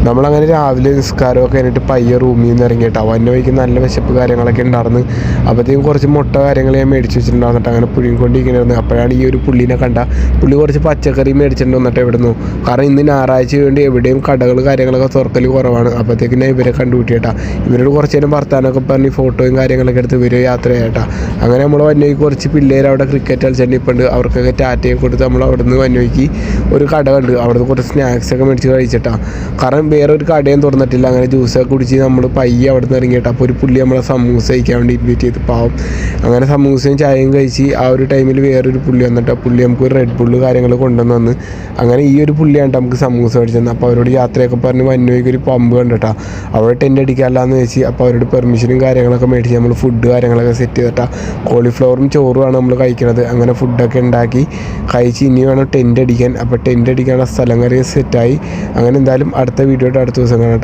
നമ്മളങ്ങനെ രാവിലെ നിസ്കാരമൊക്കെ കഴിഞ്ഞിട്ട് പയ്യെ റൂമിൽ നിന്ന് ഇറങ്ങിയിട്ടാണ് വന്ന വഴിക്ക് നല്ല വിശപ്പ് കാര്യങ്ങളൊക്കെ ഉണ്ടായിരുന്നു. അപ്പോഴത്തേക്കും കുറച്ച് മുട്ട കാര്യങ്ങൾ ഞാൻ മേടിച്ച് വെച്ചിട്ടുണ്ടാകുന്നിട്ട് അങ്ങനെ പുഴുങ്ങിക്കൊണ്ടിരിക്കണമായിരുന്നു. അപ്പോഴാണ് ഈ ഒരു പുള്ളീനെ കണ്ട. പുള്ളി കുറച്ച് പച്ചക്കറി മേടിച്ചിട്ട് വന്നിട്ട് എവിടുന്നു, കാരണം ഇന്ന് ഞായറാഴ്ച വേണ്ടി എവിടെയും കടകൾ കാര്യങ്ങളൊക്കെ തുറക്കൽ കുറവാണ്. അപ്പോഴത്തേക്കും ഞാൻ ഇവരെ കണ്ടുപിട്ടിയേട്ടാ. ഇവരോട് കുറച്ച് നേരം വർത്താനമൊക്കെ പറഞ്ഞ് ഫോട്ടോയും കാര്യങ്ങളൊക്കെ എടുത്ത് ഇവർ യാത്ര ചെയ്യട്ടാ. അങ്ങനെ നമ്മൾ വന്നവയ്ക്ക് കുറച്ച് പിള്ളേർ അവിടെ ക്രിക്കറ്റ് കളിച്ചിട്ട് ഇപ്പോൾ ഉണ്ട്. അവർക്കൊക്കെ ടാറ്റയും കൊടുത്ത് നമ്മൾ അവിടെ നിന്ന് വന്നവയ്ക്ക് ഒരു കട കണ്ട്. അവിടുന്ന് കുറച്ച് സ്നാക്സൊക്കെ മേടിച്ച് കഴിച്ചിട്ടാണ്. കാരണം വേറെ ഒരു കടയും തുറന്നിട്ടില്ല. അങ്ങനെ ജ്യൂസൊക്കെ കുടിച്ച് നമ്മൾ പയ്യെ അവിടെ നിന്ന് ഇറങ്ങിയിട്ട് അപ്പോൾ ഒരു പുള്ളി നമ്മളെ സമൂസ കഴിക്കാൻ വേണ്ടി ഇൻവൈറ്റ് ചെയ്ത് പാവം. അങ്ങനെ സമൂസയും ചായയും കഴിച്ച് ആ ഒരു ടൈമിൽ വേറൊരു പുള്ളി വന്നിട്ട് ആ പുള്ളി നമുക്ക് ഒരു റെഡ് ബുള്ള് കാര്യങ്ങൾ കൊണ്ടുവന്ന് വന്ന് അങ്ങനെ ഈ ഒരു പുള്ളിയാണ് നമുക്ക് സമൂസ മേടിച്ചത്. അപ്പോൾ അവരോട് യാത്രയൊക്കെ പറഞ്ഞ് വന്നവയ്ക്ക് ഒരു പമ്പ് കണ്ടിട്ടാ. അവിടെ ടെൻ്റ് അടിക്കാമല്ലാന്ന് വെച്ച് അപ്പോൾ അവരോട് പെർമിഷനും കാര്യങ്ങളൊക്കെ മേടിച്ച് നമ്മൾ ഫുഡ് കാര്യങ്ങളൊക്കെ സെറ്റ് ചെയ്തിട്ടാ. കോളിഫ്ലവറും ചോറുമാണ് നമ്മൾ കഴിക്കുന്നത്. അങ്ങനെ ഫുഡൊക്കെ ഉണ്ടാക്കി കഴിച്ച് ഇനി വേണം ടെൻ്റ് അടിക്കാൻ. അപ്പോൾ ടെൻ്റ് അടിക്കാനുള്ള സ്ഥലം കാര്യം സെറ്റായി. അങ്ങനെ എന്തായാലും അടുത്ത വീഡിയോയുടെ അടുത്ത ദിവസം കാണാം.